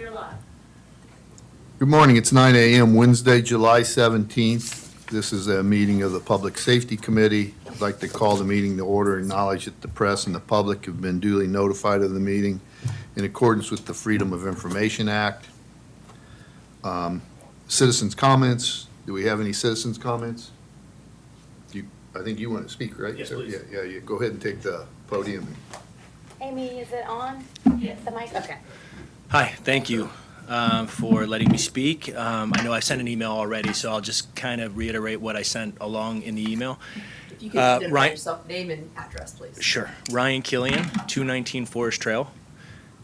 You're live. Good morning. It's 9 a.m. Wednesday, July 17th. This is a meeting of the Public Safety Committee. I'd like to call the meeting to order and acknowledge that the press and the public have been duly notified of the meeting in accordance with the Freedom of Information Act. Citizens' comments. Do we have any citizens' comments? I think you want to speak, right? Yes, So, please. Yeah, you go ahead and take the podium. Amy, is it on? Yes. The mic? Okay. Hi, thank you for letting me speak. I know I sent an email already, so I'll just kind of reiterate what I sent along in the email. If you could identify Ryan- yourself, name and address, please. Sure. Ryan Killian, 219 Forest Trail.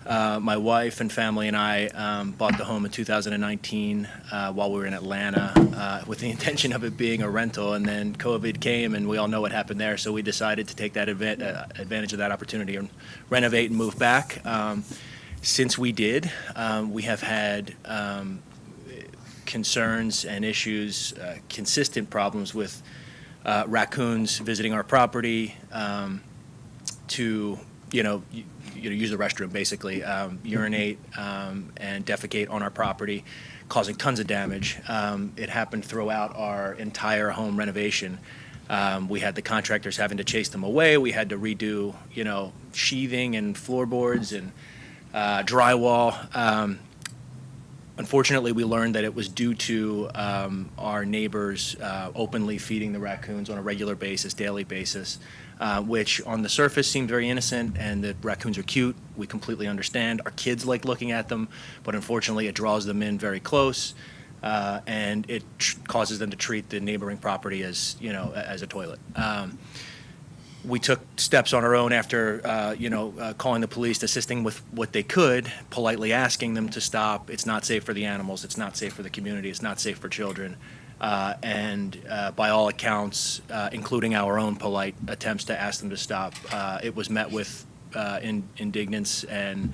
My wife and family and I bought the home in 2019 while we were in Atlanta with the intention of it being a rental, and then COVID came, and we all know what happened there, so we decided to take that advantage of that opportunity and renovate and move back. Since we did, we have had concerns and issues, consistent problems with raccoons visiting our property to, use the restroom, basically, urinate and defecate on our property, causing tons of damage. It happened throughout our entire home renovation. We had the contractors having to chase them away. We had to redo, sheathing and floorboards and drywall. Unfortunately, we learned that it was due to our neighbors openly feeding the raccoons on a regular basis, daily basis, which on the surface seemed very innocent, and the raccoons are cute. We completely understand. Our kids like looking at them, but unfortunately it draws them in very close, and it causes them to treat the neighboring property as, as a toilet. We took steps on our own after, calling the police, assisting with what they could, politely asking them to stop. It's not safe for the animals. It's not safe for the community. It's not safe for children. And by all accounts, including our own polite attempts to ask them to stop, it was met with indignance and,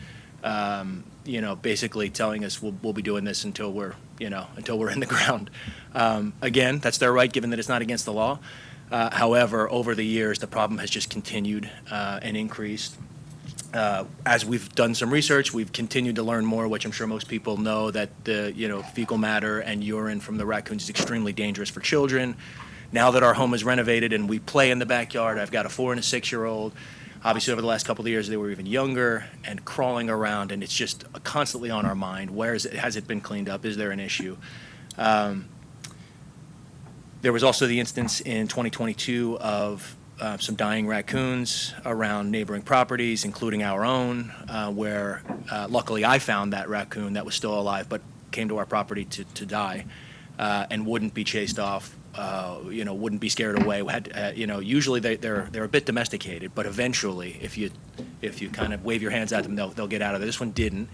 basically telling us we'll be doing this until we're in the ground. Again, that's their right, given that it's not against the law. However, over the years, the problem has just continued and increased. As we've done some research, we've continued to learn more, which I'm sure most people know, that the fecal matter and urine from the raccoons is extremely dangerous for children. Now that our home is renovated and we play in the backyard, I've got a 4- and a 6-year-old. Obviously, over the last couple of years, they were even younger and crawling around, and it's just constantly on our mind. Where is it? Has it been cleaned up? Is there an issue? There was also the instance in 2022 of some dying raccoons around neighboring properties, including our own, where luckily I found that raccoon that was still alive but came to our property to die and wouldn't be chased off, wouldn't be scared away. Usually they're a bit domesticated, but eventually if you kind of wave your hands at them, they'll get out of there. This one didn't.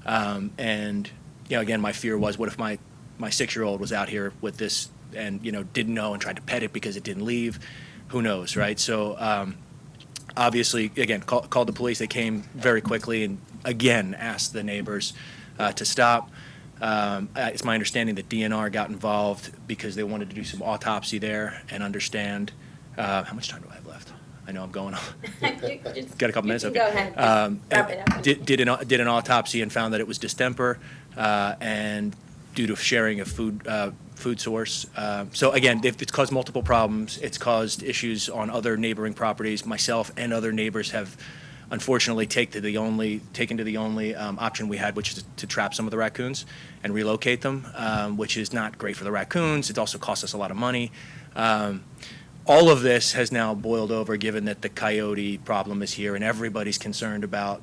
And again, my fear was, what if my 6-year-old was out here with this and didn't know and tried to pet it because it didn't leave? Who knows, right? So obviously, again, called the police. They came very quickly and again asked the neighbors to stop. It's my understanding that DNR got involved because they wanted to do some autopsy there and understand. How much time do I have left? I know I'm going on. Got a couple minutes. Okay. Go ahead. Wrap it up. Did an autopsy and found that it was distemper and due to sharing a food source. So again, it's caused multiple problems. It's caused issues on other neighboring properties. Myself and other neighbors have unfortunately taken to the only option we had, which is to trap some of the raccoons and relocate them, which is not great for the raccoons. It also costs us a lot of money. All of this has now boiled over, given that the coyote problem is here and everybody's concerned about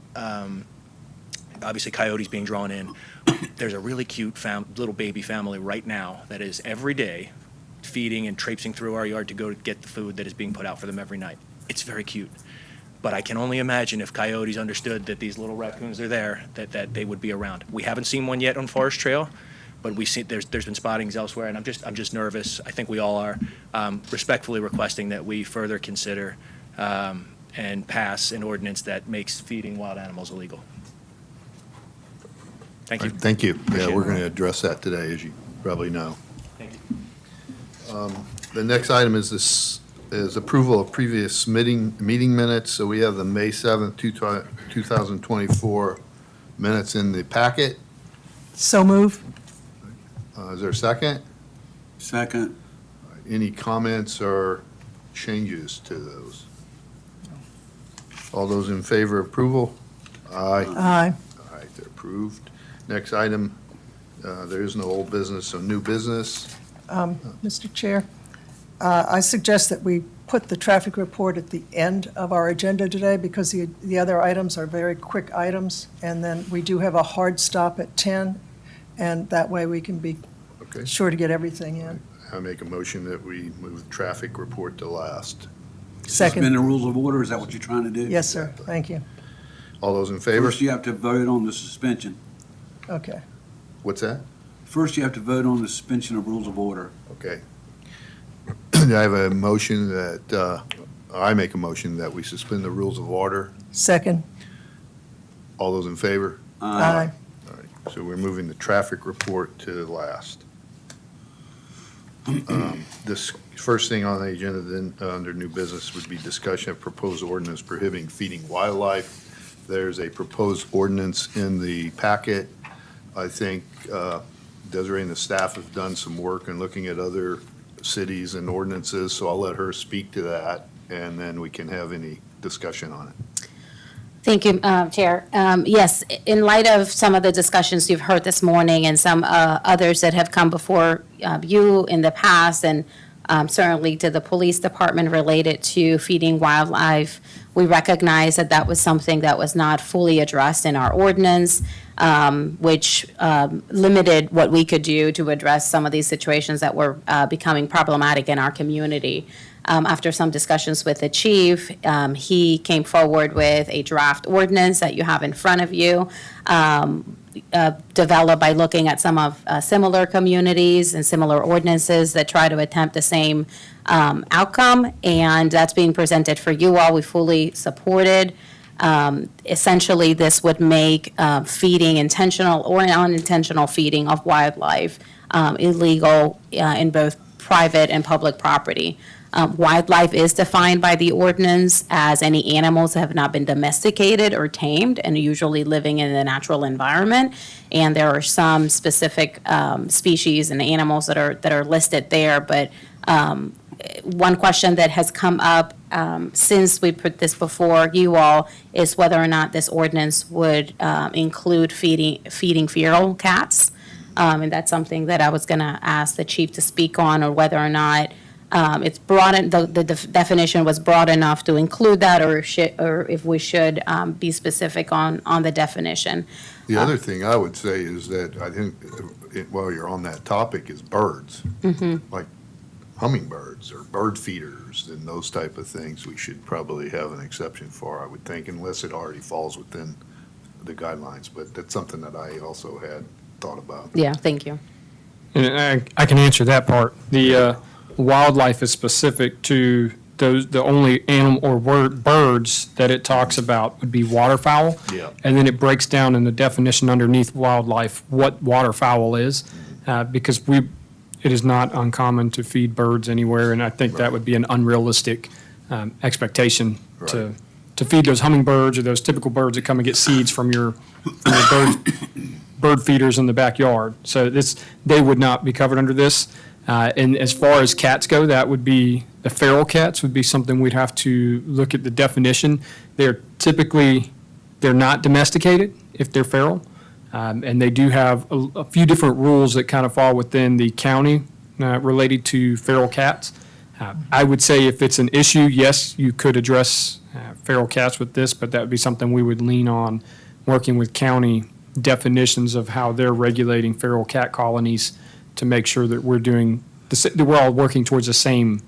obviously coyotes being drawn in. There's a really cute little baby family right now that is every day feeding and traipsing through our yard to go get the food that is being put out for them every night. It's very cute. But I can only imagine if coyotes understood that these little raccoons are there, that they would be around. We haven't seen one yet on Forest Trail, but we see there's been spottings elsewhere, and I'm just nervous. I think we all are. Respectfully requesting that we further consider and pass an ordinance that makes feeding wild animals illegal. Thank you. Thank you. Appreciate Yeah, we're it. going to address that today, as you probably know. Thank you. The next item is approval of previous meeting minutes. So we have the May 7th, 2024 minutes in the packet. So move. Is there a second? Second. Any comments or changes to those? All those in favor of approval? Aye. Aye. All right, they're approved. Next item, there is no old business, so new business. Mr. Chair, I suggest that we put the traffic report at the end of our agenda today because the other items are very quick items. And then we do have a hard stop at 10, and that way we can be Okay, sure to get everything in. I make a motion that we move the traffic report to last. Second. Suspend the rules of order, is that what you're trying to do? Yes, sir. Thank you. All those in favor? First, you have to vote on the suspension. Okay. What's that? First, you have to vote on the suspension of rules of order. Okay. I have a motion that, I make a motion that we suspend the rules of order. Second. All those in favor? Aye. All right, so we're moving the traffic report to last. This first thing on the agenda then, under new business, would be discussion of proposed ordinance prohibiting feeding wildlife. There's a proposed ordinance in the packet. I think Desiree and the staff have done some work in looking at other cities and ordinances, so I'll let her speak to that, and then we can have any discussion on it. Thank you, Chair. Yes, in light of some of the discussions you've heard this morning and some others that have come before you in the past, and certainly to the police department related to feeding wildlife, we recognize that that was something that was not fully addressed in our ordinance, which limited what we could do to address some of these situations that were becoming problematic in our community. After some discussions with the chief, he came forward with a draft ordinance that you have in front of you, developed by looking at some of similar communities and similar ordinances that try to attempt the same outcome, and that's being presented for you all. We fully support it. Essentially, this would make feeding, intentional or unintentional feeding of wildlife, illegal in both private and public property. Wildlife is defined by the ordinance as any animals that have not been domesticated or tamed and usually living in the natural environment. And there are some specific species and animals that are listed there. But one question that has come up since we put this before you all is whether or not this ordinance would include feeding feral cats. And that's something that I was going to ask the chief to speak on, or whether or not it's broad, the definition was broad enough to include that, or if we should be specific on the definition. The other thing I would say is that I think, while you're on that topic, is birds. Like hummingbirds or bird feeders and those type of things, we should probably have an exception for, I would think, unless it already falls within the guidelines. But that's something that I also had thought about. Yeah, thank you. And I can answer that part. The wildlife is specific to the only animal or birds that it talks about would be waterfowl. Yeah. And then it breaks down in the definition underneath wildlife what waterfowl is, because it is not uncommon to feed birds anywhere, and I think that would be an unrealistic expectation to feed those hummingbirds or those typical birds that come and get seeds from your bird feeders in the backyard. So they would not be covered under this. And as far as cats go, that would be, the feral cats would be something we'd have to look at the definition. They're not domesticated if they're feral. And they do have a few different rules that kind of fall within the county related to feral cats. I would say if it's an issue, yes, you could address feral cats with this, but that would be something we would lean on working with county definitions of how they're regulating feral cat colonies to make sure that we're all working towards the same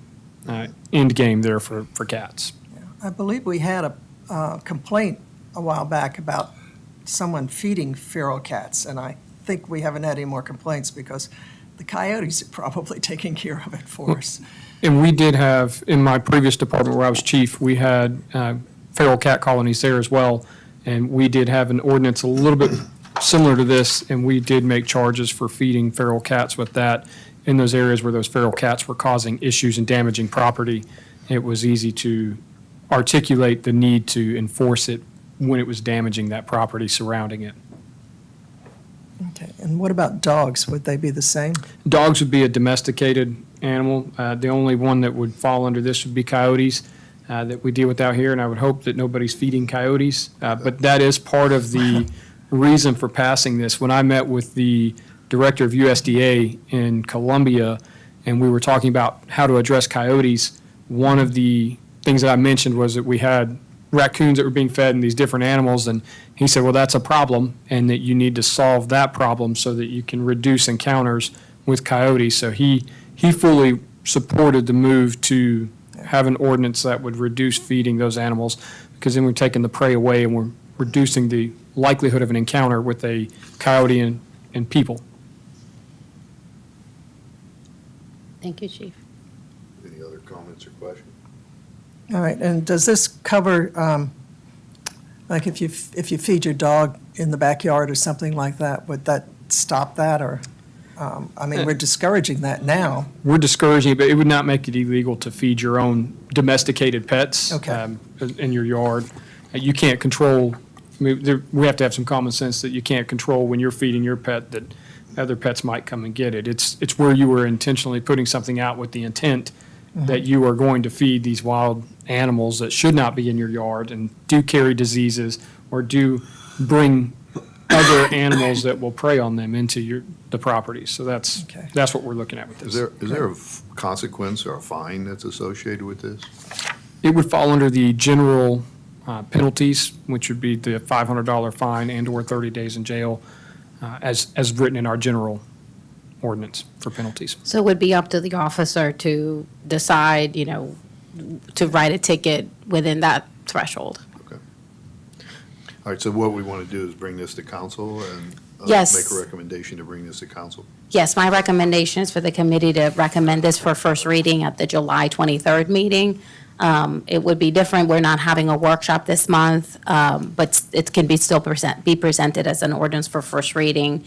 end game there for cats. I believe we had a complaint a while back about someone feeding feral cats, and I think we haven't had any more complaints because the coyotes are probably taking care of it for us. And we did have, in my previous department where I was chief, we had feral cat colonies there as well, and we did have an ordinance a little bit similar to this, and we did make charges for feeding feral cats with that in those areas where those feral cats were causing issues and damaging property. It was easy to articulate the need to enforce it when it was damaging that property surrounding it. Okay, and And what about dogs? Would they be the same? Dogs would be a domesticated animal. The only one that would fall under this would be coyotes that we deal with out here, and I would hope that nobody's feeding coyotes. But that is part of the reason for passing this. When I met with the director of USDA in Columbia, and we were talking about how to address coyotes, one of the things that I mentioned was that we had raccoons that were being fed and these different animals, and he said, well, that's a problem, and that you need to solve that problem so that you can reduce encounters with coyotes. So he fully supported the move to have an ordinance that would reduce feeding those animals, because then we're taking the prey away and we're reducing the likelihood of an encounter with a coyote and people. Thank you, Chief. Any other comments or questions? All right, and does this cover, like if you feed your dog in the backyard or something like that, would that stop that, or, I mean, we're discouraging that now. We're discouraging it, but it would not make it illegal to feed your own domesticated pets Okay. In your yard. You can't control, I mean, we have to have some common sense that you can't control when you're feeding your pet that other pets might come and get it. It's where you were intentionally putting something out with the intent that you are going to feed these wild animals that should not be in your yard and do carry diseases or do bring other animals that will prey on them into the property. So that's Okay. what we're looking at with this. Is there a consequence or a fine that's associated with this? It would fall under the general penalties, which would be the $500 fine and/or 30 days in jail, as written in our general ordinance for penalties. So it would be up to the officer to decide, to write a ticket within that threshold. Okay. All right, so what we want to do is bring this to council and Yes. make a recommendation to bring this to council? Yes, my recommendation is for the committee to recommend this for first reading at the July 23rd meeting. It would be different. We're not having a workshop this month, but it can be still be presented as an ordinance for first reading,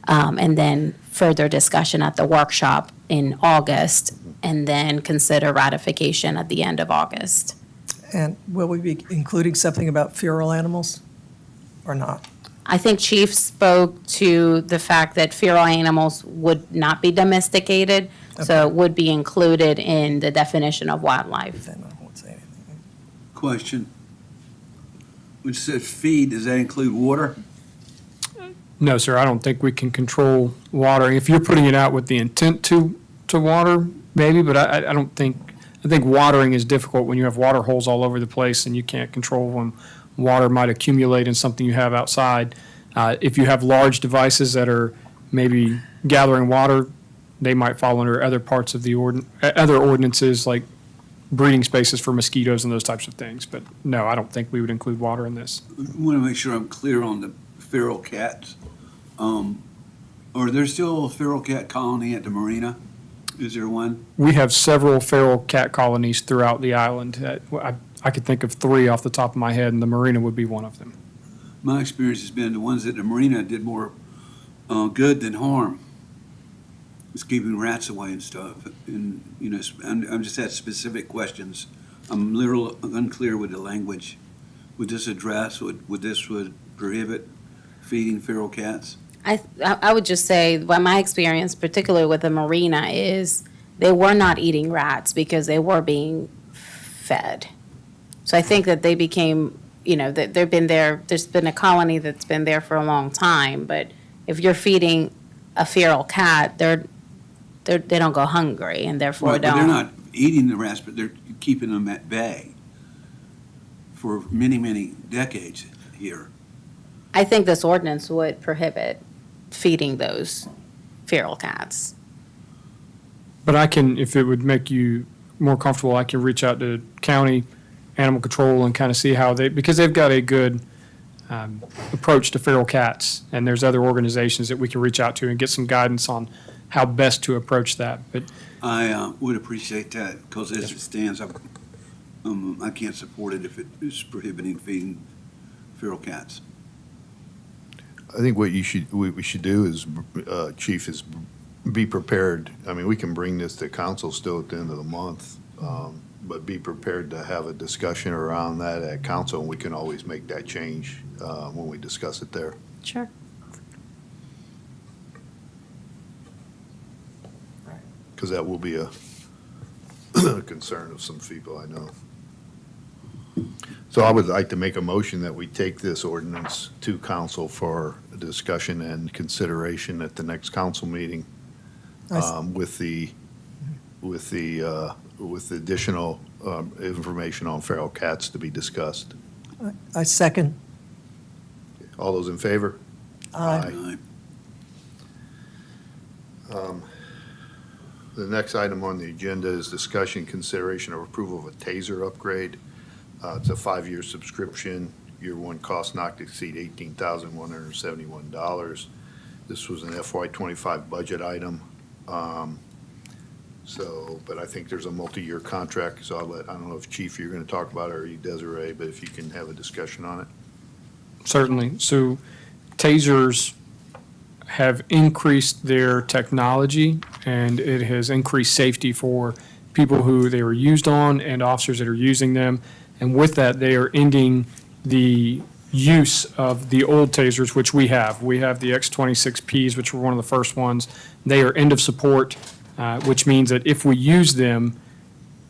and then further discussion at the workshop in August, and then consider ratification at the end of August. And will we be including something about feral animals or not? I think Chief spoke to the fact that feral animals would not be domesticated, so it would be included in the definition of wildlife. Then I won't say anything. Question. When it says feed, does that include water? No, sir, I don't think we can control watering. If you're putting it out with the intent to water, maybe, but I don't think, I think watering is difficult when you have water holes all over the place and you can't control when water might accumulate in something you have outside. If you have large devices that are maybe gathering water, they might fall under other parts of the other ordinances, like breeding spaces for mosquitoes and those types of things. But no, I don't think we would include water in this. I want to make sure I'm clear on the feral cats. Are there still a feral cat colony at the marina? Is there one? We have several feral cat colonies throughout the island. I could think of 3 off the top of my head, and the marina would be one of them. My experience has been the ones at the marina did more good than harm. It's keeping rats away and stuff. And, I'm just at specific questions. I'm literally unclear with the language. Would this address, would this prohibit feeding feral cats? I would just say, well, my experience, particularly with the marina, is they were not eating rats because they were being fed. So I think that they became, that they've been there, there's been a colony that's been there for a long time, but if you're feeding a feral cat, they don't go hungry and therefore Right, but don't. they're not eating the rats, but they're keeping them at bay for many, many decades here. I think this ordinance would prohibit feeding those feral cats. But I can, if it would make you more comfortable, I can reach out to county animal control and kind of see how because they've got a good approach to feral cats, and there's other organizations that we can reach out to and get some guidance on how best to approach that. But I would appreciate that, because as it stands, I can't support it if it is prohibiting feeding feral cats. I think what we should do is, Chief, is be prepared. I mean, we can bring this to council still at the end of the month, but be prepared to have a discussion around that at council, and we can always make that change when we discuss it there. Sure. because that will be a concern of some people, I know. So I would like to make a motion that we take this ordinance to council for discussion and consideration at the next council meeting, with the additional information on feral cats to be discussed. I second. All those in favor? Aye. The next item on the agenda is discussion, consideration, or approval of a TASER upgrade. It's a 5-year subscription, year one cost not to exceed $18,171. This was an FY '25 budget item. But I think there's a multi-year contract, so I don't know if Chief, you're going to talk about it, or you, Desiree, but if you can have a discussion on it. Certainly. So tasers have increased their technology, and it has increased safety for people who they were used on and officers that are using them. And with that, they are ending the use of the old tasers, which we have. We have the X26Ps, which were one of the first ones. They are end of support, which means that if we use them,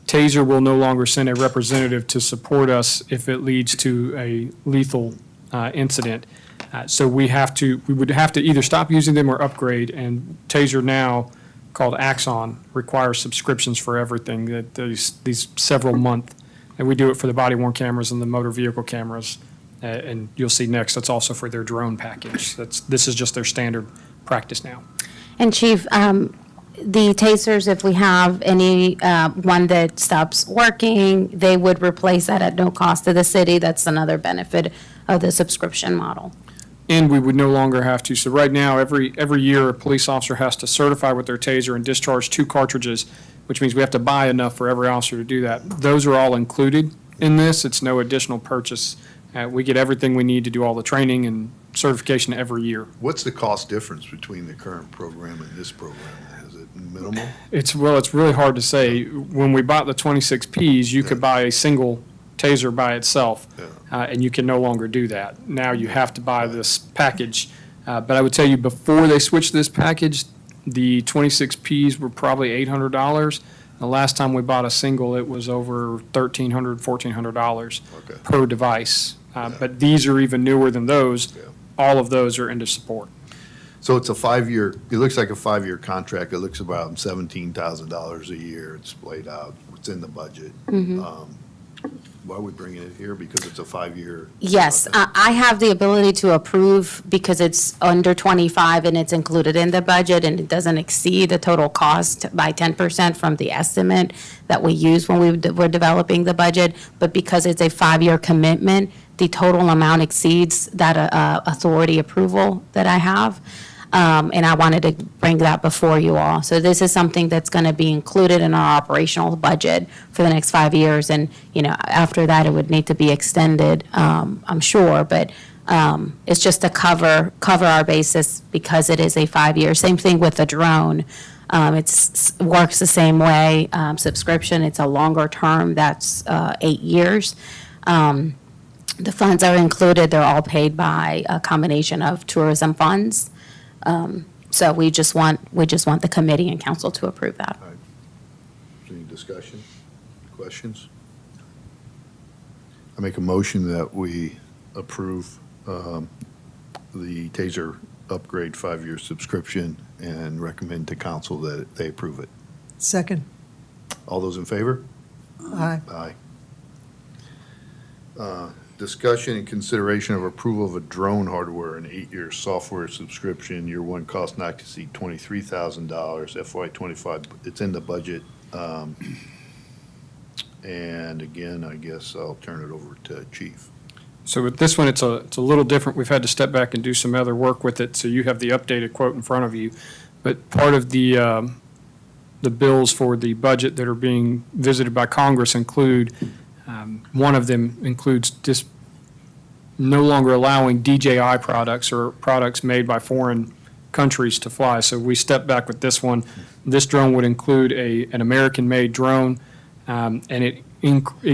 Taser will no longer send a representative to support us if it leads to a lethal incident. So we would have to either stop using them or upgrade, and Taser now, called Axon, requires subscriptions for everything, that these several month, and we do it for the body-worn cameras and the motor vehicle cameras, and you'll see next, that's also for their drone package. This is just their standard practice now. And Chief, the tasers, if we have any one that stops working, they would replace that at no cost to the city. That's another benefit of the subscription model. And we would no longer have to. So right now, every year, a police officer has to certify with their taser and discharge 2 cartridges, which means we have to buy enough for every officer to do that. Those are all included in this. It's no additional purchase. We get everything we need to do all the training and certification every year. What's the cost difference between the current program and this program? Is it minimal? It's really hard to say. When we bought the 26Ps, you could buy a single taser by itself, and you can no longer do that. Now you have to buy this package. But I would tell you, before they switched this package, the 26Ps were probably $800. The last time we bought a single, it was over $1,300, $1,400 Okay. per device. But these are even newer than those. Yeah. All of those are into support. So it's a 5-year, it looks like a 5-year contract. It looks about $17,000 a year. It's laid out. It's in the budget. Why are we bringing it here? Because it's a 5-year? Yes, I have the ability to approve because it's under 25 and it's included in the budget, and it doesn't exceed the total cost by 10% from the estimate that we use when we were developing the budget. But because it's a 5-year commitment, the total amount exceeds that authority approval that I have. And I wanted to bring that before you all. So this is something that's going to be included in our operational budget for the next 5 years. And, after that, it would need to be extended, I'm sure. But it's just to cover our basis because it is a 5-year. Same thing with the drone. It works the same way. Subscription, it's a longer term. That's 8 years. The funds are included. They're all paid by a combination of tourism funds. So we just want the committee and council to approve that. Any discussion, questions? I make a motion that we approve the TASER upgrade 5-year subscription and recommend to council that they approve it. Second. All those in favor? Aye. Aye. Discussion and consideration of approval of a drone hardware and 8-year software subscription, year one cost not to exceed $23,000, FY '25, it's in the budget. And again, I guess I'll turn it over to Chief. So with this one, it's a little different. We've had to step back and do some other work with it, so you have the updated quote in front of you. But part of the bills for the budget that are being visited by Congress include, one of them includes just no longer allowing DJI products or products made by foreign countries to fly. So we stepped back with this one. This drone would include an American-made drone, and it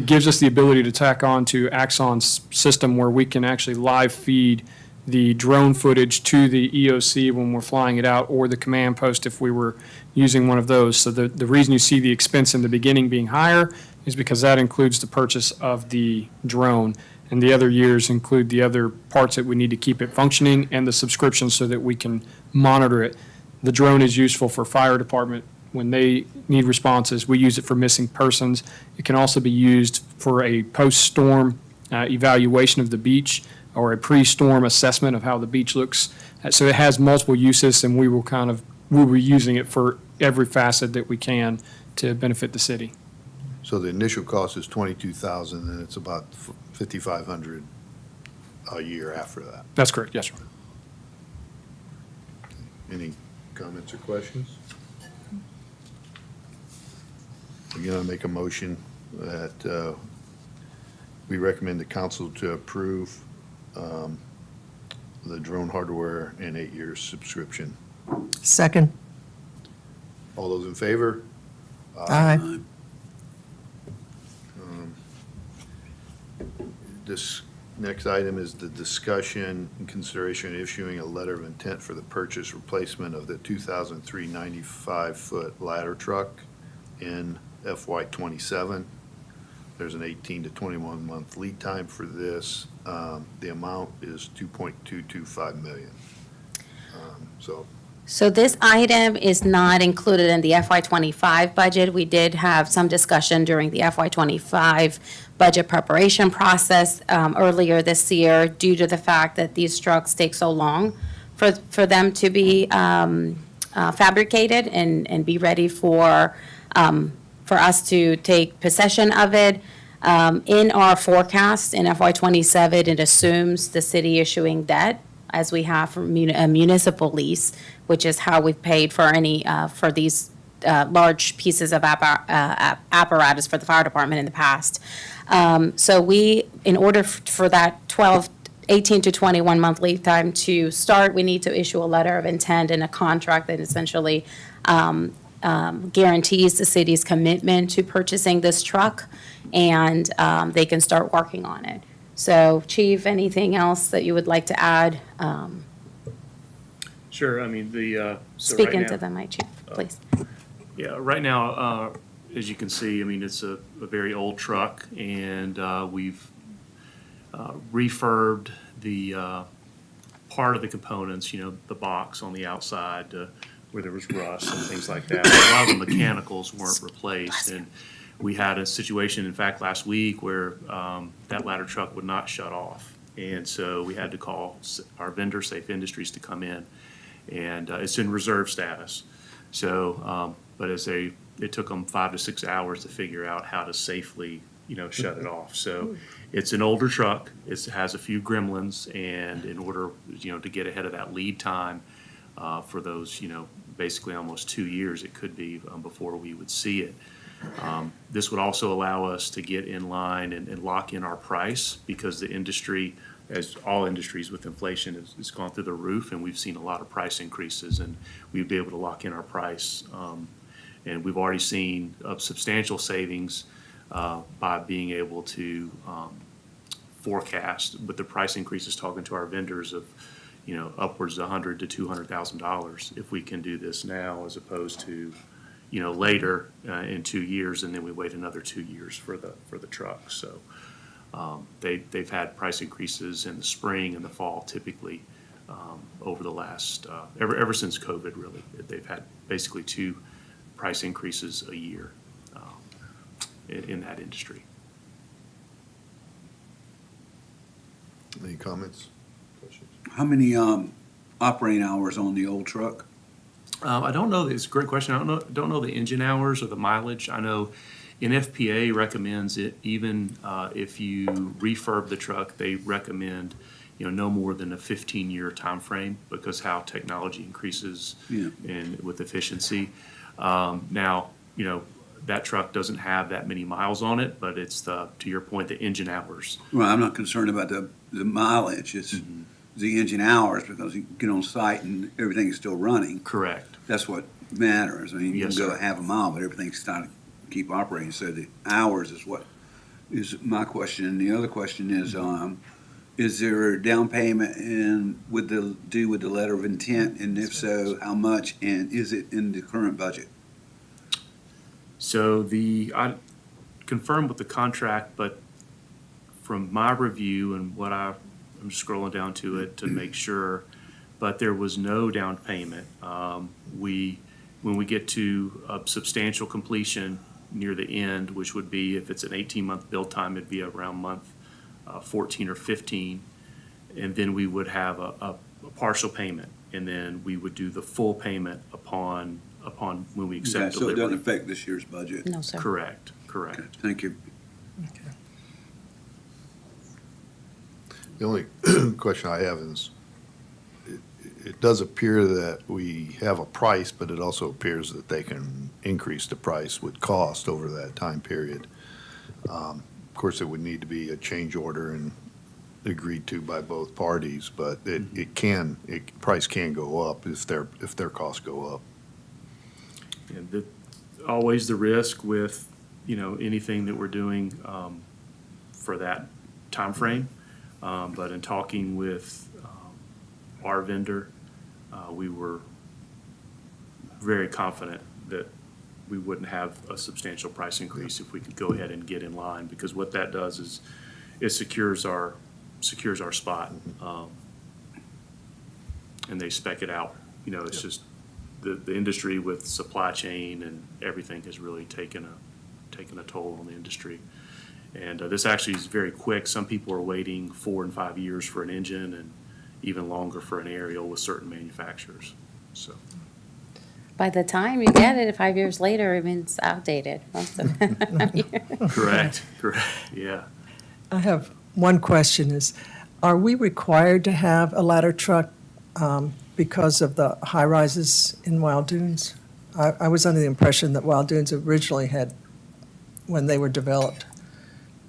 gives us the ability to tack on to Axon's system where we can actually live feed the drone footage to the EOC when we're flying it out, or the command post if we were using one of those. So the reason you see the expense in the beginning being higher is because that includes the purchase of the drone. And the other years include the other parts that we need to keep it functioning and the subscription so that we can monitor it. The drone is useful for fire department when they need responses. We use it for missing persons. It can also be used for a post-storm evaluation of the beach or a pre-storm assessment of how the beach looks. So it has multiple uses, and we'll be using it for every facet that we can to benefit the city. So the initial cost is 22,000, and it's about 5,500 a year after that. That's correct, yes, sir. Any comments or questions? Again, I make a motion that we recommend the council to approve the drone hardware and 8-year subscription. Second. All those in favor? Aye. This next item is the discussion and consideration of issuing a letter of intent for the purchase replacement of the 2003 95-foot ladder truck in FY '27. There's an 18 to 21 month lead time for this. The amount is 2.225 million. So this item is not included in the FY '25 budget. We did have some discussion during the FY '25 budget preparation process earlier this year due to the fact that these trucks take so long for them to be fabricated and be ready for us to take possession of it. In our forecast in FY '27, it assumes the city issuing debt, as we have for a municipal lease, which is how we've paid for any, for these large pieces of apparatus for the fire department in the past. So we, in order for that 18 to 21 month lead time to start, we need to issue a letter of intent and a contract that essentially guarantees the city's commitment to purchasing this truck, and they can start working on it. So, Chief, anything else that you would like to add? Sure, I mean, so Speak right into now- the mic, Chief, please. Yeah, right now, as you can see, I mean, it's a very old truck, and we've refurbed the part of the components, the box on the outside where there was rust and things like that. A lot of the mechanicals weren't replaced, and we had a situation, in fact, last week where that ladder truck would not shut off. And so we had to call our vendor, Safe Industries, to come in, and it's in reserve status. So, but it took them 5 to 6 hours to figure out how to safely, shut it off. So it's an older truck. It has a few gremlins, and in order, to get ahead of that lead time for those, basically almost 2 years, it could be before we would see it. This would also allow us to get in line and lock in our price, because the industry, as all industries with inflation, has gone through the roof, and we've seen a lot of price increases, and we'd be able to lock in our price. And we've already seen substantial savings by being able to forecast with the price increases, talking to our vendors of, upwards of $100,000 to $200,000 if we can do this now, as opposed to later in 2 years, and then we wait another 2 years for the truck. So they've had price increases in the spring and the fall typically over the last, ever since COVID, really. They've had basically 2 price increases a year in that industry. Any comments? Questions? How many operating hours on the old truck? I don't know, it's a great question. I don't know the engine hours or the mileage. I know NFPA recommends it, even if you refurb the truck, they recommend, no more than a 15-year time frame, because how technology increases and with efficiency. Now, that truck doesn't have that many miles on it, but it's to your point, the engine hours. Well, I'm not concerned about the mileage. It's the engine hours, because you get on site and everything is still running. Correct. That's what matters. I mean, you Yes, can go sir. half a mile, but everything's starting to keep operating. So the hours is what is my question. And the other question is Is there a down payment with the letter of intent? And if so, how much? And is it in the current budget? So I confirmed with the contract, but from my review and I'm just scrolling down to it to make sure, but there was no down payment. When we get to a substantial completion near the end, which would be, if it's an 18-month build time, it'd be around month 14 or 15. And then we would have a partial payment, and then we would do the full payment upon when we Okay, accept so it doesn't delivery. affect this year's budget? No, sir. Correct. Okay, thank you. The only question I have is, it does appear that we have a price, but it also appears that they can increase the price with cost over that time period. Of course, it would need to be a change order and agreed to by both parties, but price can go up if their costs go up. And always the risk with, anything that we're doing for that timeframe. But in talking with our vendor, we were very confident that we wouldn't have a substantial price increase if we could go ahead and get in line, because what that does is it secures our spot. And they spec it out. It's just the industry with supply chain and everything has really taken a toll on the industry. And this actually is very quick. Some people are waiting 4 and 5 years for an engine, and even longer for an aerial with certain manufacturers. So, By the time you get it, 5 years later, it means outdated. Most of it. correct, yeah. I have one question is, are we required to have a ladder truck because of the high rises in Wild Dunes? I was under the impression that Wild Dunes originally had, when they were developed,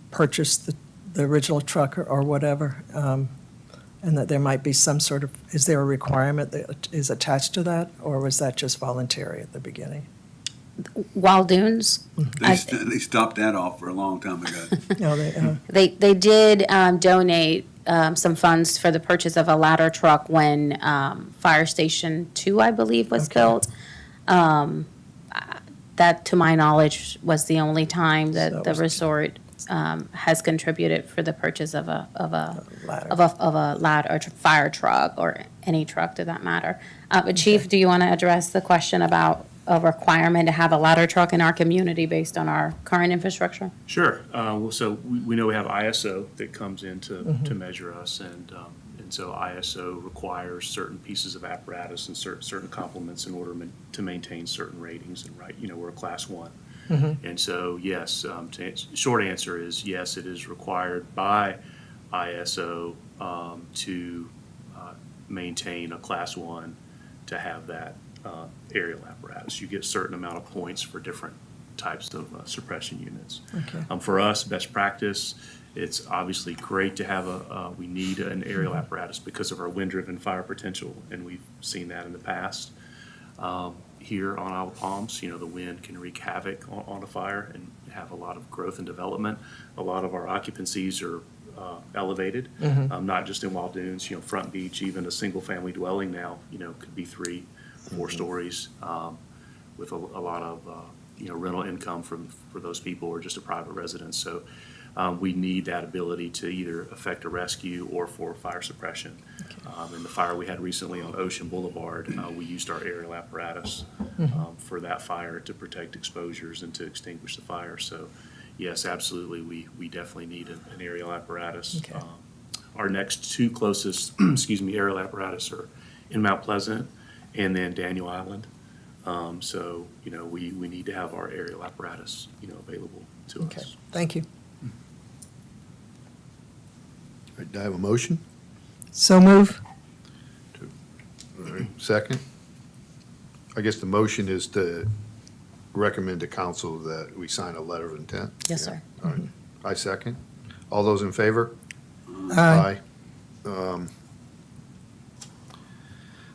purchased the original truck or whatever, and that there might be some sort of, is there a requirement that is attached to that, or was that just voluntary at the beginning? Wild Dunes, They stopped that off for a long time ago. No, they, they did donate some funds for the purchase of a ladder truck when Fire Station 2, I believe, was Okay. built. That, to my knowledge, was the only time So that it the was- resort has contributed for the purchase of a ladder. ladder or fire truck, or any truck to that matter. But Chief, do you want to address the question about a requirement to have a ladder truck in our community based on our current infrastructure? Sure. Well, so we know we have ISO that comes in to measure us, and so ISO requires certain pieces of apparatus and certain complements in order to maintain certain ratings. And we're a class 1. And so, yes, short answer is yes, it is required by ISO to maintain a class 1 to have that aerial apparatus. You get a certain amount of points for different types of suppression units. Okay. For us, best practice, it's obviously great to have we need an aerial apparatus because of our wind-driven fire potential, and we've seen that in the past. Here on Isle of Palms, the wind can wreak havoc on a fire and have a lot of growth and development. A lot of our occupancies are elevated, not just in Wild Dunes, Front Beach, even a single-family dwelling now, could be 3, 4 stories, with a lot of, rental income for those people, or just a private residence. So we need that ability to either effect a rescue or for fire suppression. In the fire we had recently on Ocean Boulevard, we used our aerial apparatus for that fire to protect exposures and to extinguish the fire. So yes, absolutely, we definitely need an aerial apparatus. Okay. Our next 2 closest, aerial apparatus are in Mount Pleasant and then Daniel Island. So, we need to have our aerial apparatus, available to Okay, us. thank you. All right, do I have a motion? So move. All right, second? I guess the motion is to recommend to council that we sign a letter of intent? Yes, sir. All right, I second. All those in favor? Aye.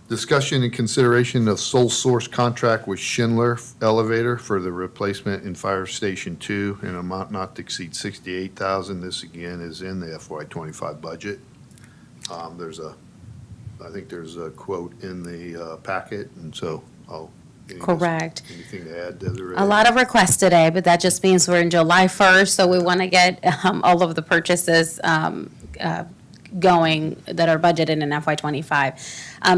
Discussion and consideration of sole source contract with Schindler Elevator for the replacement in Fire Station 2 in an amount not to exceed $68,000. This again is in the FY '25 budget. I think there's a quote in the packet, and so Correct. Anything to add, Desiree? A lot of requests today, but that just means we're in July 1st, so we want to get all of the purchases going that are budgeted in FY '25.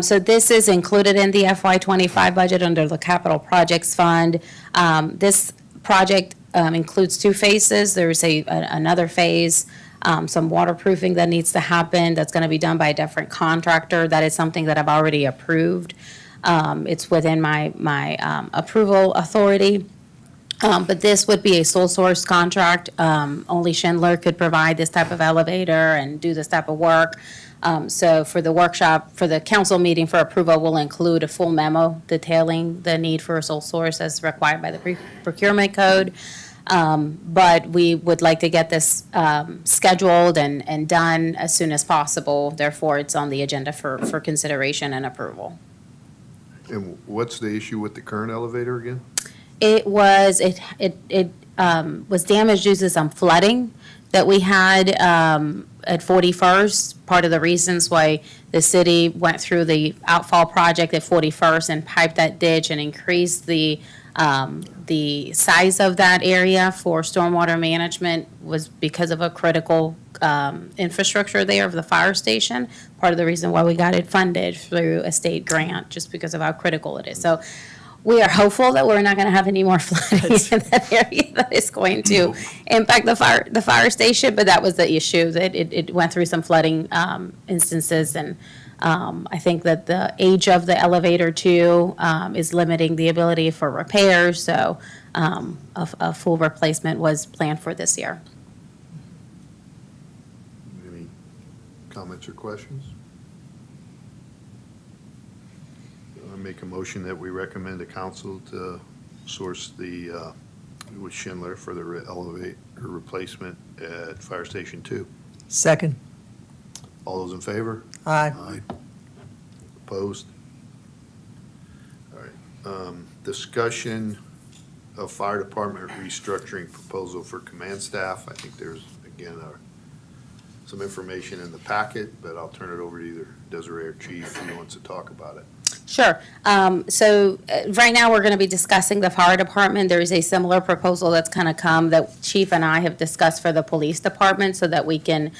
So this is included in the FY '25 budget under the Capital Projects Fund. This project includes two phases. There's another phase, some waterproofing that needs to happen that's going to be done by a different contractor. That is something that I've already approved. It's within my approval authority. But this would be a sole source contract. Only Schindler could provide this type of elevator and do this type of work. So for the workshop, for the council meeting for approval, we'll include a full memo detailing the need for a sole source as required by the procurement code. But we would like to get this scheduled and done as soon as possible. Therefore, it's on the agenda for consideration and approval. And what's the issue with the current elevator again? It was damaged due to some flooding that we had at 41st. Part of the reasons why the city went through the outfall project at 41st and piped that ditch and increased the size of that area for stormwater management was because of a critical infrastructure there of the fire station. Part of the reason why we got it funded through a state grant, just because of how critical it is. So we are hopeful that we're not going to have any more flooding in that area that is going to impact the fire station, but that was the issue, that it went through some flooding instances, and I think that the age of the elevator too is limiting the ability for repairs, so a full replacement was planned for this year. Any comments or questions? I make a motion that we recommend the council to source with Schindler for the elevator replacement at Fire Station 2. Second. All those in favor? Aye. Opposed? All right. Discussion of fire department restructuring proposal for command staff. I think there's, again, some information in the packet, but I'll turn it over to either Desiree or Chief who wants to talk about it. Sure. Right now, we're going to be discussing the fire department. There is a similar proposal that's going to come that Chief and I have discussed for the police department so that we can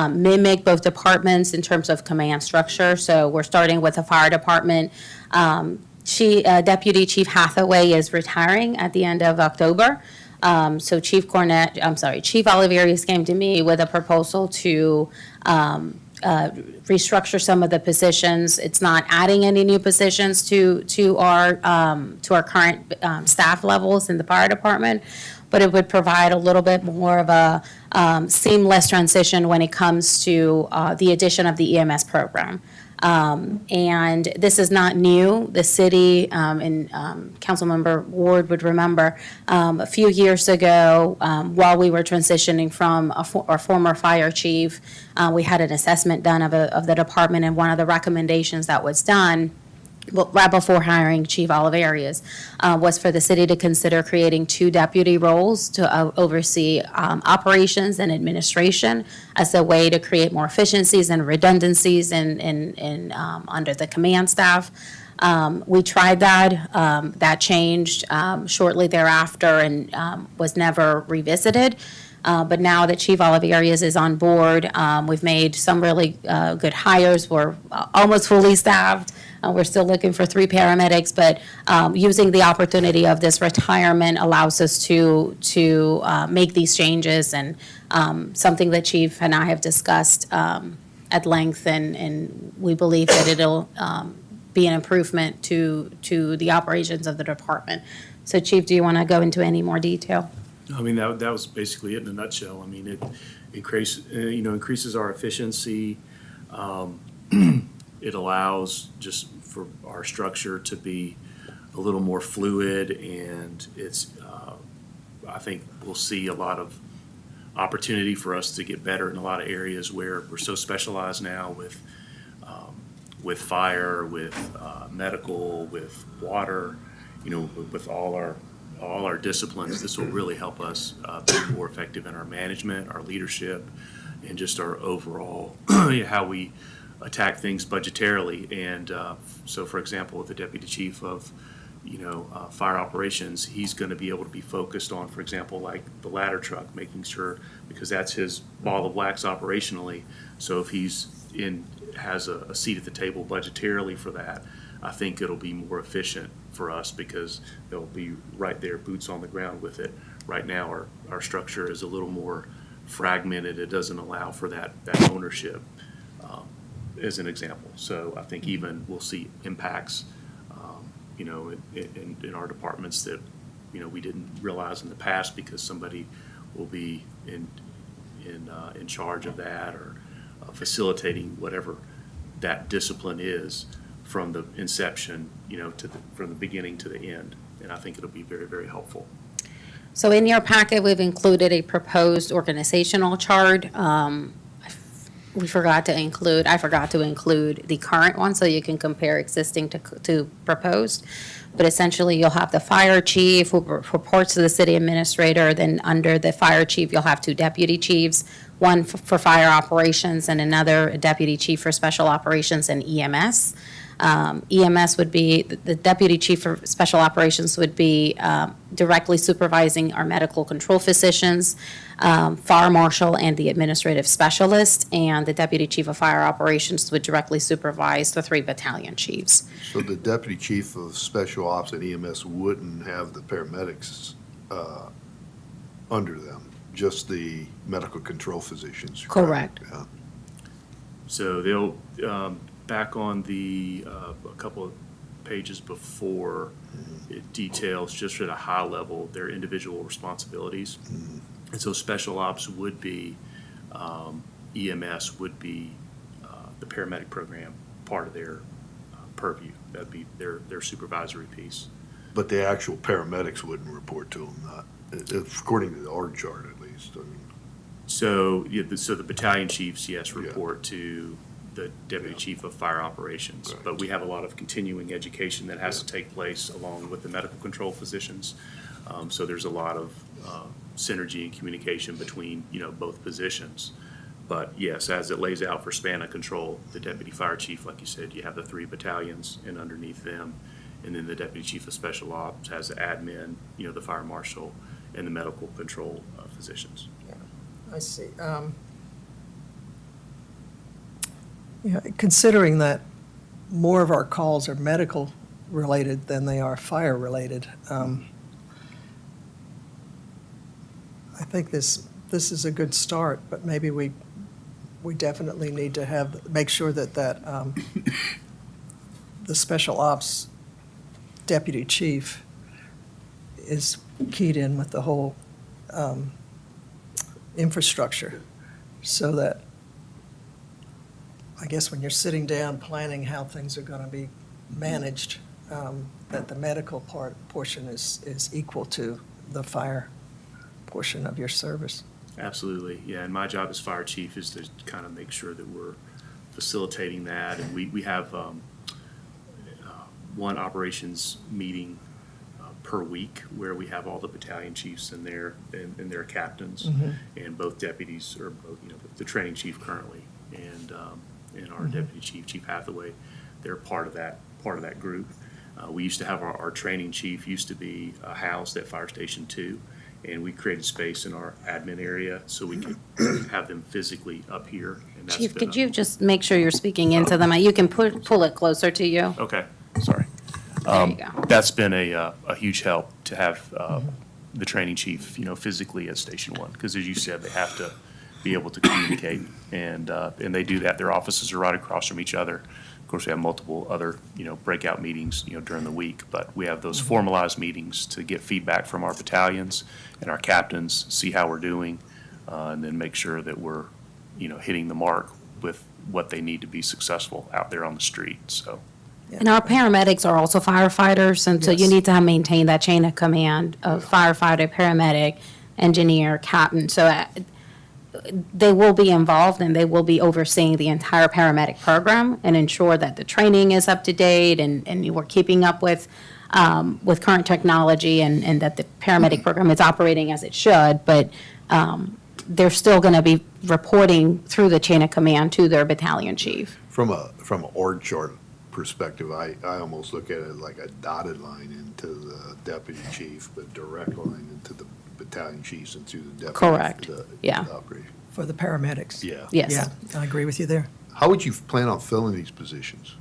mimic both departments in terms of command structure. So we're starting with the fire department. Deputy Chief Hathaway is retiring at the end of October. So Chief Oliverius came to me with a proposal to restructure some of the positions. It's not adding any new positions to our current staff levels in the fire department, but it would provide a little bit more of a seamless transition when it comes to the addition of the EMS program. And this is not new. The city, and Councilmember Ward would remember, a few years ago, while we were transitioning from our former fire chief, we had an assessment done of the department, and one of the recommendations that was done right before hiring Chief Oliverius, was for the city to consider creating 2 deputy roles to oversee operations and administration as a way to create more efficiencies and redundancies in under the command staff. We tried that. That changed shortly thereafter and was never revisited. But now that Chief Oliverius is on board, we've made some really good hires. We're almost fully staffed. We're still looking for 3 paramedics, but using the opportunity of this retirement allows us to make these changes, and something that Chief and I have discussed at length, and we believe that it'll be an improvement to the operations of the department. So Chief, do you want to go into any more detail? I mean, that was basically it in a nutshell. I mean, it increases our efficiency. It allows just for our structure to be a little more fluid, and I think we'll see a lot of opportunity for us to get better in a lot of areas where we're so specialized now with fire, with medical, with water, with all our disciplines. This will really help us be more effective in our management, our leadership, and just our overall how we attack things budgetarily. And so, for example, the deputy chief of, fire operations, he's going to be able to be focused on, for example, like the ladder truck, making sure, because that's his ball of wax operationally. So if has a seat at the table budgetarily for that, I think it'll be more efficient for us because they'll be right there, boots on the ground with it. Right now, our structure is a little more fragmented. It doesn't allow for that ownership, as an example. So I think even we'll see impacts, in our departments that, we didn't realize in the past because somebody will be in charge of that or facilitating whatever that discipline is from the inception, from the beginning to the end. And I think it'll be very, very helpful. So in your packet, we've included a proposed organizational chart. I forgot to include the current one, so you can compare existing to proposed. But essentially, you'll have the fire chief who reports to the city administrator. Then under the fire chief, you'll have two deputy chiefs, one for fire operations and another deputy chief for special operations and EMS. EMS would be, the deputy chief for special operations would be directly supervising our medical control physicians, fire marshal, and the administrative specialist, and the deputy chief of fire operations would directly supervise the 3 battalion chiefs. So the deputy chief of special ops and EMS wouldn't have the paramedics under them, just the medical control physicians? Correct. Yeah. So they'll, back on the, a couple of pages before, it details just at a high level their individual responsibilities. And so special ops would be, EMS would be the paramedic program, part of their purview. That'd be their supervisory piece. But the actual paramedics wouldn't report to them, according to the org chart at least. I mean, So, so the battalion chiefs, yes, Yeah. report to the deputy chief of fire operations. Right. But we have a lot of continuing education that has to take place along with the medical control physicians. So there's a lot of synergy and communication between, both positions. But yes, as it lays out for span of control, the deputy fire chief, like you said, you have the 3 battalions and underneath them. And then the deputy chief of special ops has the admin, the fire marshal, and the medical control physicians. I see. Considering that more of our calls are medical related than they are fire related, I think this is a good start, but maybe we definitely need to make sure that the special ops deputy chief is keyed in with the whole infrastructure, so that, I guess when you're sitting down planning how things are going to be managed, that the medical portion is equal to the fire portion of your service. Absolutely, yeah, and my job as fire chief is to kind of make sure that we're facilitating that, and we have one operations meeting per week where we have all the battalion chiefs and their captains, and both deputies, or both, the training chief currently, and our deputy chief, Chief Hathaway, they're part of that group. We used to have our training chief used to be housed at Fire Station 2, and we created space in our admin area so we could have them physically up here. And that's Chief, been could you just make sure you're speaking into them? You can pull it closer to you. Okay, sorry. There you go. That's been a huge help to have the training chief, physically at Station 1, because as you said, they have to be able to communicate, and they do that. Their offices are right across from each other. Of course, we have multiple other, breakout meetings, during the week, but we have those formalized meetings to get feedback from our battalions and our captains, see how we're doing, and then make sure that we're, hitting the mark with what they need to be successful out there on the street, so. And our paramedics are also firefighters, and so you Yes. need to maintain that chain of command of firefighter, paramedic, engineer, captain. So they will be involved and they will be overseeing the entire paramedic program and ensure that the training is up to date and we're keeping up with current technology and that the paramedic program is operating as it should. But they're still going to be reporting through the chain of command to their battalion chief. From an org chart perspective, I almost look at it like a dotted line into the deputy chief, but direct line into the battalion chiefs and to the deputy. Correct. the Yeah. operation. For the paramedics. Yeah. Yes. Yeah, I agree with you there. How would you plan on filling these positions?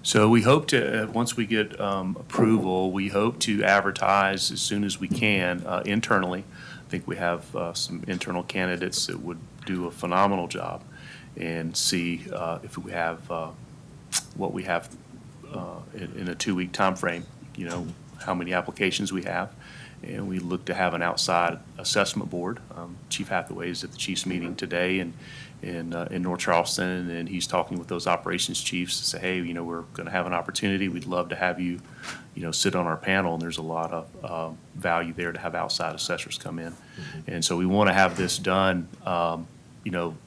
So we hope to, once we get approval, we hope to advertise as soon as we can internally. I think we have some internal candidates that would do a phenomenal job, and see if we have what we have in a 2-week timeframe, how many applications we have. And we look to have an outside assessment board. Chief Hathaway is at the chiefs meeting today in North Charleston, and he's talking with those operations chiefs to say, hey, we're going to have an opportunity. We'd love to have you, sit on our panel, and there's a lot of value there to have outside assessors come in. And so we want to have this done,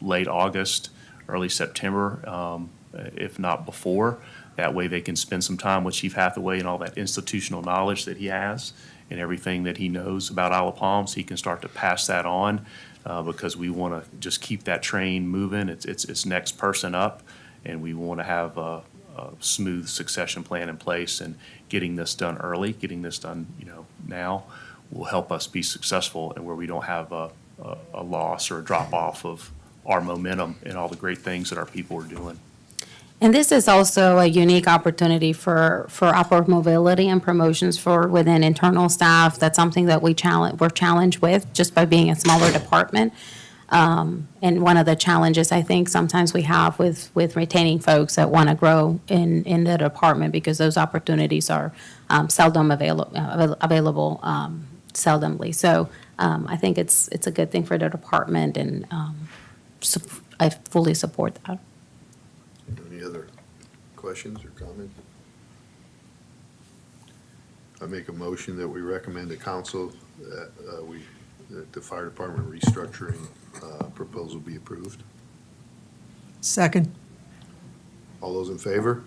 late August, early September, if not before. That way they can spend some time with Chief Hathaway and all that institutional knowledge that he has and everything that he knows about Isle of Palms. He can start to pass that on, because we want to just keep that train moving. It's next person up, and we want to have a smooth succession plan in place, and getting this done early, getting this done, now will help us be successful, and where we don't have a loss or a drop off of our momentum and all the great things that our people are doing. And this is also a unique opportunity for upward mobility and promotions for within internal staff. That's something that we're challenged with just by being a smaller department. And one of the challenges I think sometimes we have with retaining folks that want to grow in the department, because those opportunities are seldom available seldomly. So I think it's a good thing for the department, and I fully support that. Any other questions or comments? I make a motion that we recommend to council that that the fire department restructuring proposal be approved. Second. All those in favor?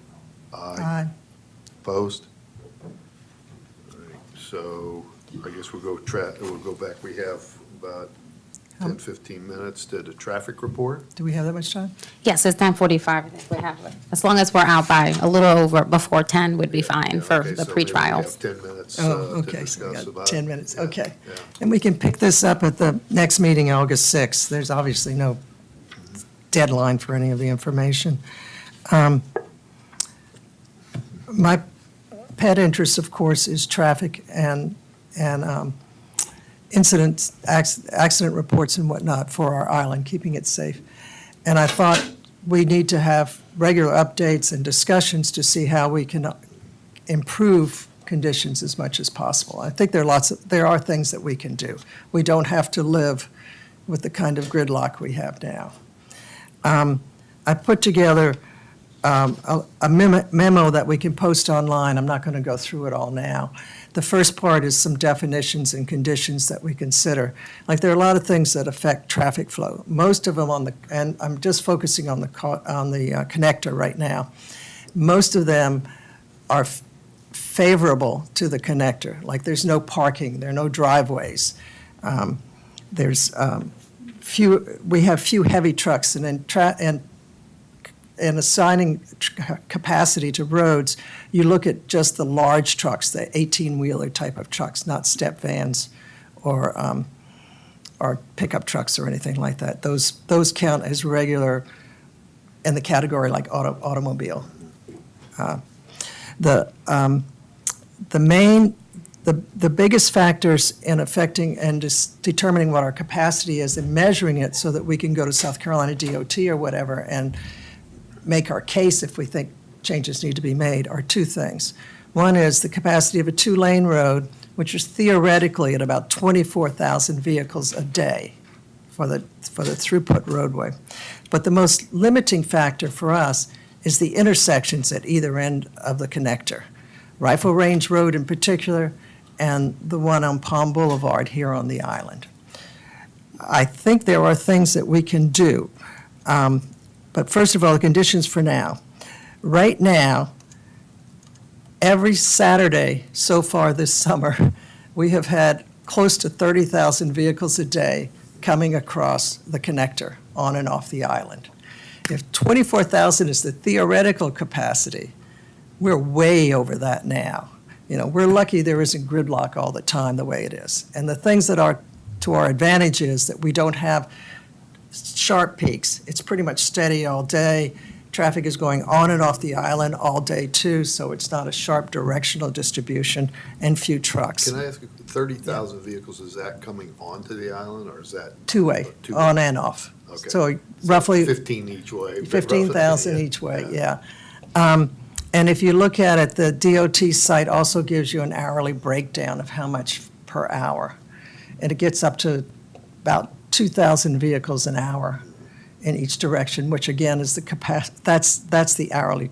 Aye. Opposed? All right, so I guess we'll go back. We have about 10, 15 minutes to the traffic report. Do we have that much time? Yes, it's 10:45. I think we have it. As long as we're out by a little over, before 10 would be fine Yeah, for okay, the so maybe we pre-trials. have 10 minutes Oh, to okay, so we discuss got about. 10 minutes, Yeah, okay. yeah. And we can pick this up at the next meeting, August 6th. There's obviously no deadline for any of the information. My pet interest, of course, is traffic and incidents, accident reports and whatnot for our island, keeping it safe. And I thought we need to have regular updates and discussions to see how we can improve conditions as much as possible. I think there are things that we can do. We don't have to live with the kind of gridlock we have now. I put together a memo that we can post online. I'm not going to go through it all now. The first part is some definitions and conditions that we consider. Like, there are a lot of things that affect traffic flow. Most of them and I'm just focusing on the connector right now. Most of them are favorable to the connector. Like, there's no parking, there are no driveways. We have few heavy trucks, and in assigning capacity to roads, you look at just the large trucks, the 18-wheeler type of trucks, not step vans or pickup trucks or anything like that. Those count as regular in the category like automobile. The biggest factors in affecting and determining what our capacity is and measuring it so that we can go to South Carolina DOT or whatever and make our case if we think changes need to be made are two things. One is the capacity of a 2-lane road, which is theoretically at about 24,000 vehicles a day for the throughput roadway. But the most limiting factor for us is the intersections at either end of the connector. Rifle Range Road in particular, and the one on Palm Boulevard here on the island. I think there are things that we can do. But first of all, the conditions for now. Right now, every Saturday so far this summer, we have had close to 30,000 vehicles a day coming across the connector on and off the island. If 24,000 is the theoretical capacity, we're way over that now. You know, we're lucky there isn't gridlock all the time the way it is. And the things that are to our advantage is that we don't have sharp peaks. It's pretty much steady all day. Traffic is going on and off the island all day too, so it's not a sharp directional distribution, and few trucks. Can I ask, 30,000 vehicles, is that coming onto the island, or is that? Two-way, Two-way. on and off. Okay. So roughly 15 each way. but 15,000 roughly, each way, yeah. And if you look at it, the DOT site also gives you an hourly breakdown of how much per hour. And it gets up to about 2,000 vehicles an hour in each direction, which again is the that's the hourly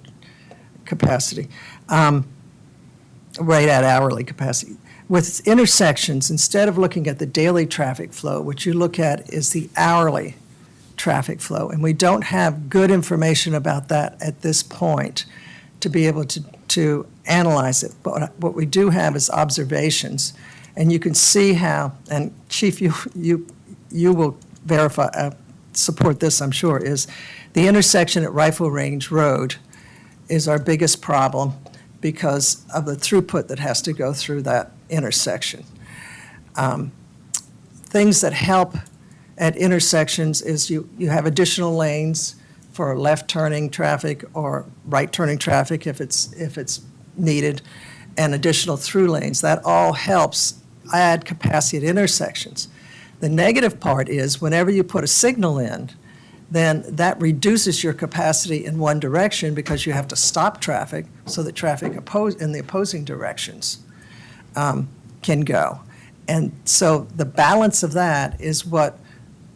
capacity, right at hourly capacity. With intersections, instead of looking at the daily traffic flow, what you look at is the hourly traffic flow. And we don't have good information about that at this point to be able to analyze it. But what we do have is observations. And you can see how, and Chief, you will verify, support this, I'm sure, is the intersection at Rifle Range Road is our biggest problem because of the throughput that has to go through that intersection. Things that help at intersections is you have additional lanes for left turning traffic or right turning traffic if it's needed, and additional through lanes. That all helps add capacity at intersections. The negative part is whenever you put a signal in, then that reduces your capacity in one direction because you have to stop traffic so that traffic in the opposing directions can go. And so the balance of that is what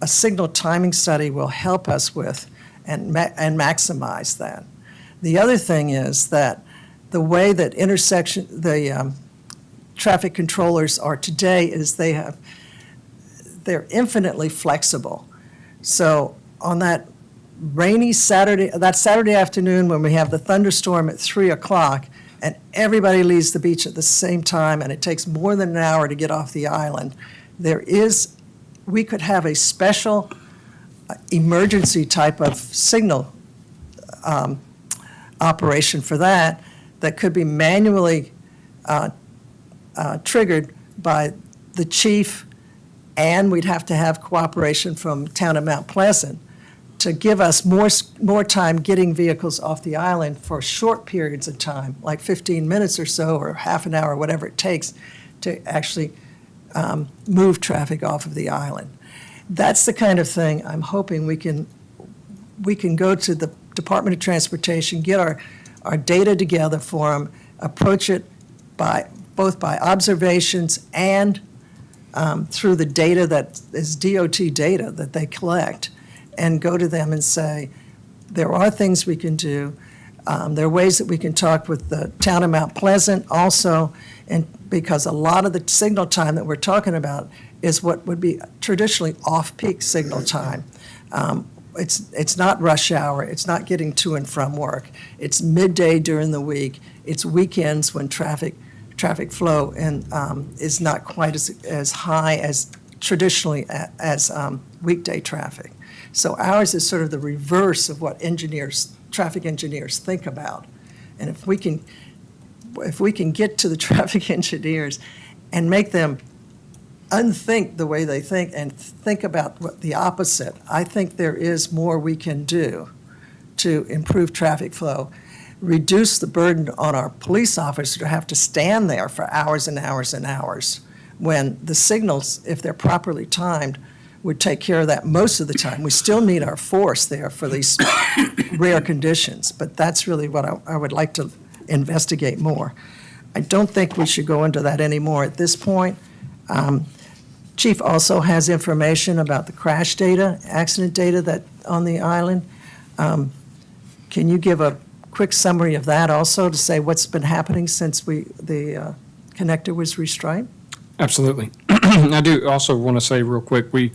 a signal timing study will help us with and maximize that. The other thing is that the way that the traffic controllers are today is they're infinitely flexible. So on that rainy Saturday afternoon when we have the thunderstorm at 3 o'clock and everybody leaves the beach at the same time and it takes more than an hour to get off the island, we could have a special emergency type of signal operation for that could be manually triggered by the chief, and we'd have to have cooperation from town of Mount Pleasant to give us more time getting vehicles off the island for short periods of time, like 15 minutes or so, or half an hour, whatever it takes, to actually move traffic off of the island. That's the kind of thing I'm hoping we can go to the Department of Transportation, get our data together for them, approach it both by observations and through the data that is DOT data that they collect, and go to them and say, there are things we can do. There are ways that we can talk with the town of Mount Pleasant also, and because a lot of the signal time that we're talking about is what would be traditionally off-peak signal time. It's not rush hour, it's not getting to and from work, it's midday during the week, it's weekends when traffic flow is not quite as high as traditionally as weekday traffic. So ours is sort of the reverse of what traffic engineers think about. And if we can get to the traffic engineers and make them unthink the way they think and think about the opposite, I think there is more we can do to improve traffic flow, reduce the burden on our police officers to have to stand there for hours and hours and hours when the signals, if they're properly timed, would take care of that most of the time. We still need our force there for these rare conditions, but that's really what I would like to investigate more. I don't think we should go into that anymore at this point. Chief also has information about the crash data, accident data that on the island. Can you give a quick summary of that also to say what's been happening since the connector was restriped? Absolutely. I do also want to say real quick, we've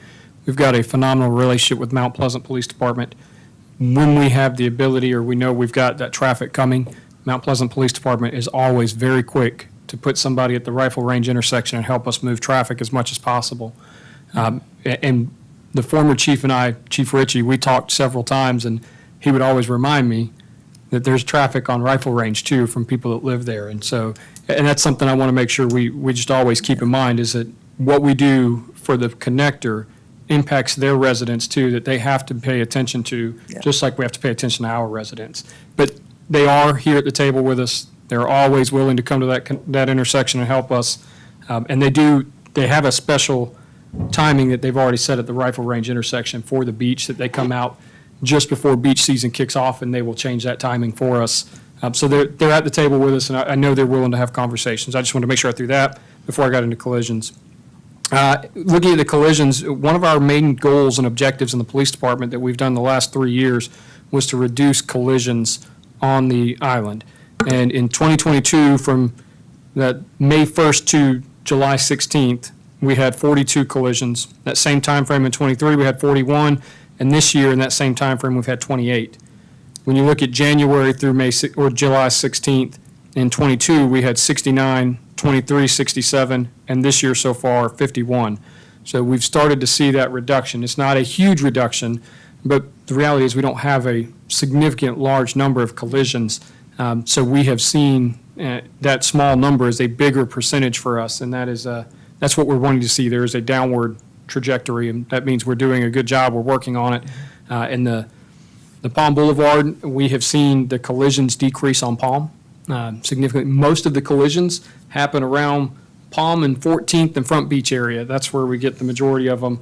got a phenomenal relationship with Mount Pleasant Police Department. When we have the ability or we know we've got that traffic coming, Mount Pleasant Police Department is always very quick to put somebody at the Rifle Range intersection and help us move traffic as much as possible. And the former chief and I, Chief Ritchie, we talked several times, and he would always remind me that there's traffic on Rifle Range too from people that live there. And so, and that's something I want to make sure we just always keep in mind, is that what we do for the connector impacts their residents too, that they have to pay attention to, Yeah. just like we have to pay attention to our residents. But they are here at the table with us. They're always willing to come to that intersection and help us. And they have a special timing that they've already set at the Rifle Range intersection for the beach, that they come out just before beach season kicks off, and they will change that timing for us. So they're at the table with us, and I know they're willing to have conversations. I just wanted to make sure I threw that before I got into collisions. Looking at the collisions, one of our main goals and objectives in the police department that we've done the last 3 years was to reduce collisions on the island. And in 2022, from that May 1st to July 16th, we had 42 collisions. That same time frame in '23, we had 41, and this year in that same time frame, we've had 28. When you look at January through July 16th, in '22, we had 69, '23, 67, and this year so far, 51. So we've started to see that reduction. It's not a huge reduction, but the reality is we don't have a significant large number of collisions. So we have seen that small number is a bigger percentage for us, and that's what we're wanting to see. There is a downward trajectory, and that means we're doing a good job. We're working on it. In the Palm Boulevard, we have seen the collisions decrease on Palm significantly. Most of the collisions happen around Palm and 14th and Front Beach area. That's where we get the majority of them.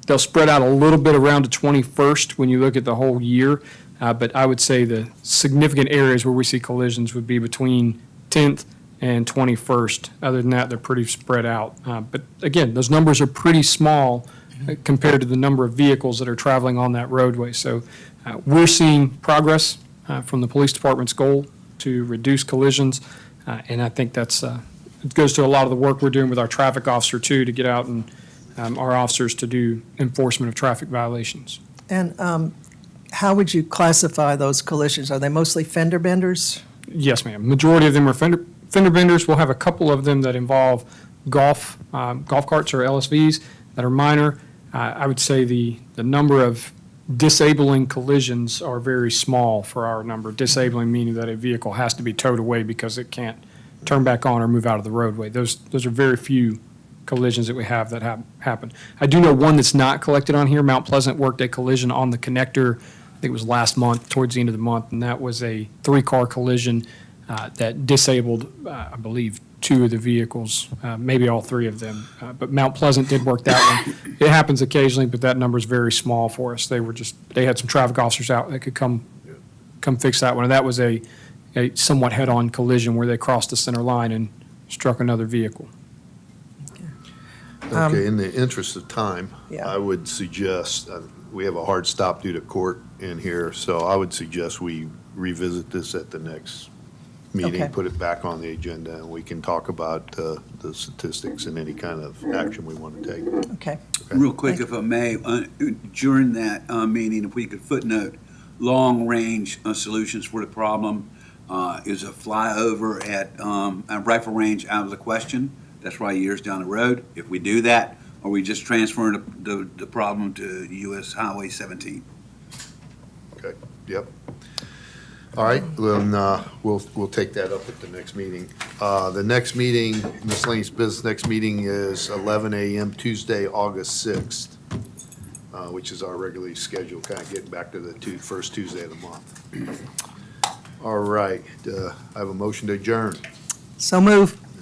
They'll spread out a little bit around to 21st when you look at the whole year. But I would say the significant areas where we see collisions would be between 10th and 21st. Other than that, they're pretty spread out. But again, those numbers are pretty small compared to the number of vehicles that are traveling on that roadway. So we're seeing progress from the police department's goal to reduce collisions. And I think it goes to a lot of the work we're doing with our traffic officer too, to get out and our officers to do enforcement of traffic violations. And how would you classify those collisions? Are they mostly fender benders? Yes, ma'am. Majority of them are fender benders. We'll have a couple of them that involve golf carts or LSVs that are minor. I would say the number of disabling collisions are very small for our number. Disabling meaning that a vehicle has to be towed away because it can't turn back on or move out of the roadway. Those are very few collisions that we have that happen. I do know one that's not collected on here. Mount Pleasant worked a collision on the connector, I think it was last month, towards the end of the month, and that was a 3-car collision that disabled, I believe, 2 of the vehicles, maybe all 3 of them. But Mount Pleasant did work that one. It happens occasionally, but that number is very small for us. They had some traffic officers out that could come fix that one. And that was a somewhat head-on collision where they crossed the center line and struck another vehicle. Okay, in the interest of time, Yeah. I would suggest, we have a hard stop due to court in here, so I would suggest we revisit this at the next meeting, Okay. put it back on the agenda, and we can talk about the statistics and any kind of action we want to take. Okay. Real quick, if I may, during that meeting, if we could footnote, long-range solutions for the problem, is a flyover at Rifle Range out of the question? That's right, years down the road. If we do that, are we just transferring the problem to US Highway 17? Okay, yep. All right, then we'll take that up at the next meeting. The next meeting, miscellaneous business, next meeting is 11 a.m. Tuesday, August 6th, which is our regularly scheduled, kind of getting back to the first Tuesday of the month. All right, I have a motion to adjourn. So move.